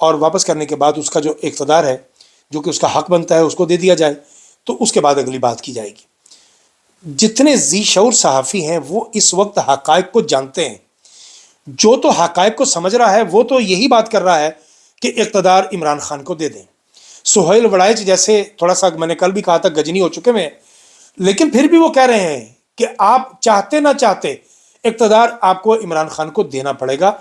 اور واپس کرنے کے بعد اس کا جو اقتدار ہے جو کہ اس کا حق بنتا ہے اس کو دے دیا جائے، تو اس کے بعد اگلی بات کی جائے گی۔ جتنے ذی شعور صحافی ہیں وہ اس وقت حقائق کو جانتے ہیں، جو تو حقائق کو سمجھ رہا ہے وہ تو یہی بات کر رہا ہے کہ اقتدار عمران خان کو دے دیں۔ سہیل وڑائچ جیسے تھوڑا سا میں نے کل بھی کہا تھا گجنی ہو چکے ہیں، لیکن پھر بھی وہ کہہ رہے ہیں کہ آپ چاہتے نہ چاہتے اقتدار آپ کو عمران خان کو دینا پڑے گا،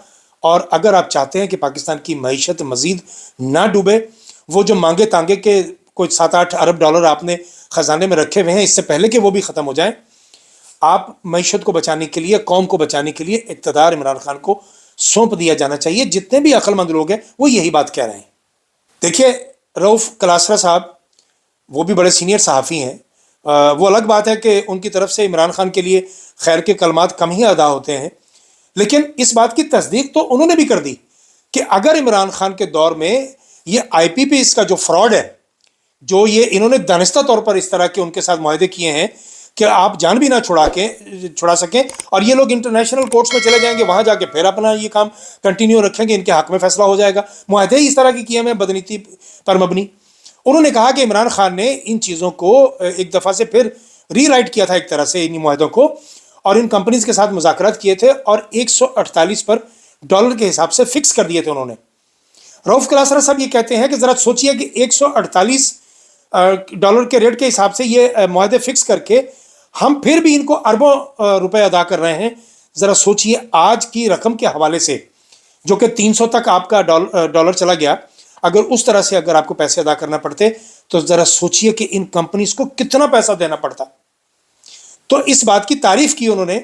اور اگر آپ چاہتے ہیں کہ پاکستان کی معیشت مزید نہ ڈوبے، وہ جو مانگے تانگے کے کوئی 7-8 ارب ڈالر آپ نے خزانے میں رکھے ہوئے ہیں، اس سے پہلے کہ وہ بھی ختم ہو جائیں، آپ معیشت کو بچانے کے لیے، قوم کو بچانے کے لیے اقتدار عمران خان کو سونپ دیا جانا چاہیے۔ جتنے بھی عقل مند لوگ ہیں وہ یہی بات کہہ رہے ہیں۔ دیکھیے رؤف کلاسرا صاحب وہ بھی بڑے سینئر صحافی ہیں، وہ الگ بات ہے کہ ان کی طرف سے عمران خان کے لیے خیر کے کلمات کم ہی ادا ہوتے ہیں، لیکن اس بات کی تصدیق تو انہوں نے بھی کر دی کہ اگر عمران خان کے دور میں یہ آئی پی پی اس کا جو فراڈ ہے، جو یہ انہوں نے دانستہ طور پر اس طرح کے ان کے ساتھ معاہدے کیے ہیں کہ آپ جان بھی نہ چھڑا سکیں، اور یہ لوگ انٹرنیشنل کورٹس میں چلے جائیں گے، وہاں جا کے پھر اپنا یہ کام کنٹینیو رکھیں گے، ان کے حق میں فیصلہ ہو جائے گا، معاہدے ہی اس طرح کے کیے ہیں بدنیتی پر مبنی۔ انہوں نے کہا کہ عمران خان نے ان چیزوں کو ایک دفعہ سے پھر ری رائٹ کیا تھا ایک طرح سے ان معاہدوں کو، اور ان کمپنیز کے ساتھ مذاکرات کیے تھے اور $148 پر ڈالر کے حساب سے فکس کر دیے تھے انہوں نے۔ رؤف کلاسرا صاحب یہ کہتے ہیں کہ ذرا سوچئے کہ $148 کے ریٹ کے حساب سے یہ معاہدے فکس کر کے ہم پھر بھی ان کو اربوں روپے ادا کر رہے ہیں۔ ذرا سوچئے آج کی رقم کے حوالے سے جو کہ 300 تک آپ کا ڈالر چلا گیا، اگر اس طرح سے اگر آپ کو پیسے ادا کرنا پڑتے تو ذرا سوچئے کہ ان کمپنیز کو کتنا پیسہ دینا پڑتا۔ تو اس بات کی تعریف کی انہوں نے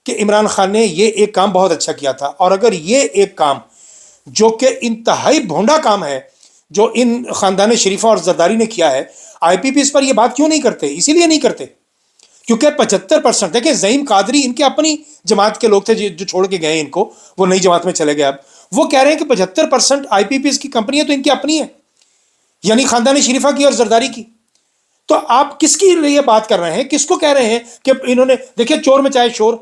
کہ عمران خان نے یہ ایک کام بہت اچھا کیا تھا، اور اگر یہ ایک کام جو کہ انتہائی بھونڈا کام ہے جو ان خاندان شریفہ اور زرداری نے کیا ہے، آئی پی پی اس پر یہ بات کیوں نہیں کرتے؟ اسی لیے نہیں کرتے کیونکہ 75% دیکھیں زعیم قادری ان کے اپنی جماعت کے لوگ تھے جو چھوڑ کے گئے ان کو، وہ نئی جماعت میں چلے گئے، اب وہ کہہ رہے ہیں کہ 75% آئی پی پی کی کمپنیاں تو ان کی اپنی ہیں، یعنی خاندان شریفہ کی اور زرداری کی۔ تو آپ کس کی لیے بات کر رہے ہیں؟ کس کو کہہ رہے ہیں کہ انہوں نے دیکھیں چور میں چاہے شور،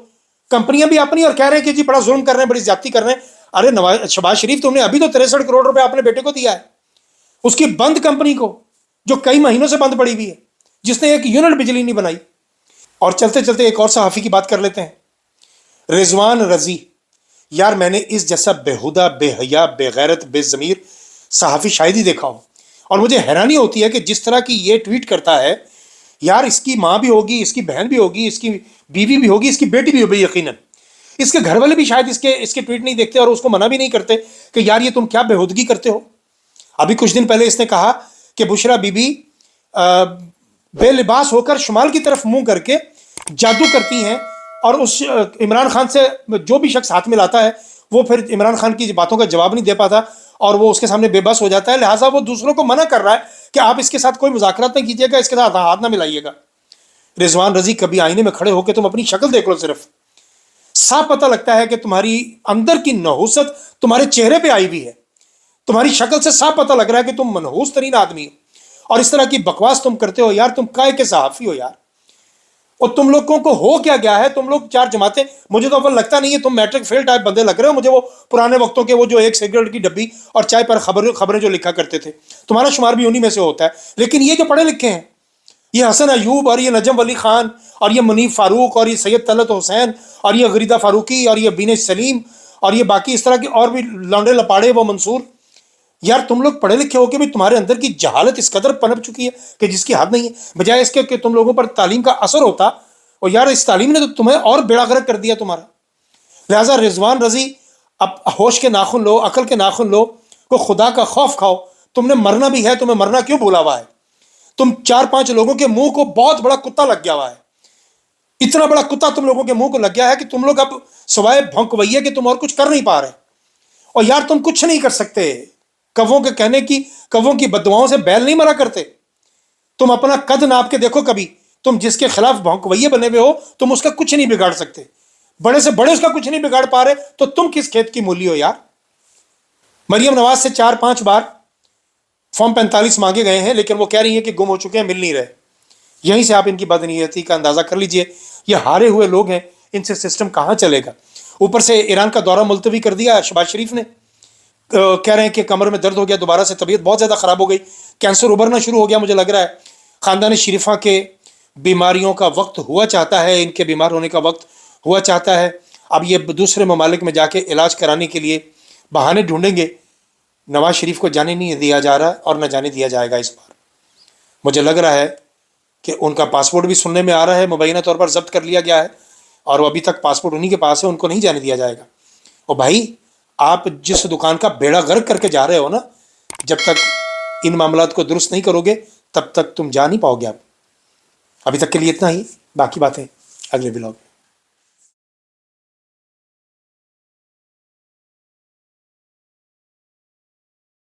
کمپنیاں بھی اپنی، اور کہہ رہے ہیں کہ جی بڑا ظلم کر رہے ہیں، بڑی زیادتی کر رہے ہیں۔ ارے شہباز شریف تم نے ابھی تو 63 کروڑ روپے اپنے بیٹے کو دیا ہے، اس کی بند کمپنی کو جو کئی مہینوں سے بند پڑی ہوئی ہے، جس نے ایک یونٹ بجلی نہیں بنائی۔ اور چلتے چلتے ایک اور صحافی کی بات کر لیتے ہیں، رضوان رضی۔ یار میں نے اس جیسا بےہودہ، بے حیا، بے غیرت، بے ضمیر صحافی شاید ہی دیکھا ہو، اور مجھے حیرانی ہوتی ہے کہ جس طرح کی یہ ٹویٹ کرتا ہے، یار اس کی ماں بھی ہوگی، اس کی بہن بھی ہوگی، اس کی بیوی بھی ہوگی، اس کی بیٹی بھی ہوگی، یقیناً اس کے گھر والے بھی شاید اس کے ٹویٹ نہیں دیکھتے اور اس کو منع بھی نہیں کرتے کہ یار یہ تم کیا بےہودگی کرتے ہو۔ ابھی کچھ دن پہلے اس نے کہا کہ بشرا بی بی بے لباس ہو کر شمال کی طرف منہ کر کے جادو کرتی ہیں، اور اس عمران خان سے جو بھی شخص ہاتھ ملاتا ہے وہ پھر عمران خان کی باتوں کا جواب نہیں دے پاتا اور وہ اس کے سامنے بے بس ہو جاتا ہے، لہٰذا وہ دوسروں کو منع کر رہا ہے کہ آپ اس کے ساتھ کوئی مذاکرات نہیں کیجیے گا، اس کے ساتھ ہاتھ نہ ملائیے گا۔ رضوان رضی کبھی آئینے میں کھڑے ہو کے تم اپنی شکل دیکھ لو، صرف صاف پتہ لگتا ہے کہ تمہاری اندر کی نحوست تمہارے چہرے پہ آئی ہوئی ہے، تمہاری شکل سے صاف پتہ لگ رہا ہے کہ تم منحوس ترین آدمی ہو، اور اس طرح کی بکواس تم کرتے ہو۔ یار تم کائے کے صحافی ہو یار، اور تم لوگوں کو ہو کیا گیا ہے؟ تم لوگ چار جماعتیں، مجھے تو اول لگتا نہیں ہے، تم میٹرک فیل ٹائپ بندے لگ رہے ہو مجھے، وہ پرانے وقتوں کے وہ جو ایک سگریٹ کی ڈبی اور چائے پر خبریں جو لکھا کرتے تھے، تمہارا شمار بھی انہی میں سے ہوتا ہے۔ لیکن یہ جو پڑھے لکھے ہیں، یہ حسن ایوب اور یہ نجم ولی خان اور یہ منیب فاروق اور یہ سید طلعت حسین اور یہ غریدہ فاروقی اور یہ بین سلیم اور یہ باقی اس طرح کے اور بھی لانڈے لپاڑے وہ منصور، یار تم لوگ پڑھے لکھے ہو کے بھی تمہارے اندر کی جہالت اس قدر پنپ چکی ہے کہ جس کی حد نہیں ہے، بجائے اس کے کہ تم لوگوں پر تعلیم کا اثر ہوتا، اور یار اس تعلیم نے تو تمہیں اور بیڑا غرق کر دیا تمہارا۔ لہٰذا رضوان رضی اب ہوش کے ناخن لو، عقل کے ناخن لو، کو خدا کا خوف کھاؤ، تم نے مرنا بھی ہے، تمہیں مرنا کیوں بھولا ہوا ہے؟ تم 4-5 لوگوں کے منہ کو بہت بڑا کتا لگ گیا ہوا ہے، اتنا بڑا کتا تم لوگوں کے منہ کو لگ گیا ہے کہ تم لوگ اب سوائے بھونکوئیے کہ تم اور کچھ کر نہیں پا رہے، اور یار تم کچھ نہیں کر سکتے، کووں کے کہنے کی، کووں کی بددعاؤں سے بیل نہیں مرا کرتے۔ تم اپنا قد ناپ کے دیکھو کبھی، تم جس کے خلاف بھونکوئیے بنے ہوئے ہو تم اس کا کچھ نہیں بگاڑ سکتے، بڑے سے بڑے اس کا کچھ نہیں بگاڑ پا رہے، تو تم کس کھیت کی مولی ہو یار؟ مریم نواز سے 4-5 بار فارم 45 مانگے گئے ہیں، لیکن وہ کہہ رہی ہیں کہ گم ہو چکے ہیں، مل نہیں رہے۔ یہیں سے آپ ان کی بدنیتی کا اندازہ کر لیجئے، یہ ہارے ہوئے لوگ ہیں، ان سے سسٹم کہاں چلے گا؟ اوپر سے ایران کا دورہ ملتوی کر دیا شہباز شریف نے، کہہ رہے ہیں کہ کمر میں درد ہو گیا، دوبارہ سے طبیعت بہت زیادہ خراب ہو گئی، کینسر ابھرنا شروع ہو گیا مجھے لگ رہا ہے۔ خاندان شریفہ کے بیماریوں کا وقت ہوا چاہتا ہے، ان کے بیمار ہونے کا وقت ہوا چاہتا ہے۔ اب یہ دوسرے ممالک میں جا کے علاج کرانے کے لیے بہانے ڈھونڈیں گے۔ نواز شریف کو جانے نہیں دیا جا رہا اور نہ جانے دیا جائے گا اس بار۔ مجھے لگ رہا ہے کہ ان کا پاسپورٹ بھی سننے میں آ رہا ہے مبینہ طور پر ضبط کر لیا گیا ہے، اور وہ ابھی تک پاسپورٹ انہی کے پاس ہے، ان کو نہیں جانے دیا جائے گا۔ اور بھائی، آپ جس دکان کا بیڑا غرق کر کے جا رہے ہو نا، جب تک ان معاملات کو درست نہیں کرو گے تب تک تم جا نہیں پاؤ گے۔ ابھی تک کے لیے اتنا ہی، باقی باتیں اگلے ولاگ میں۔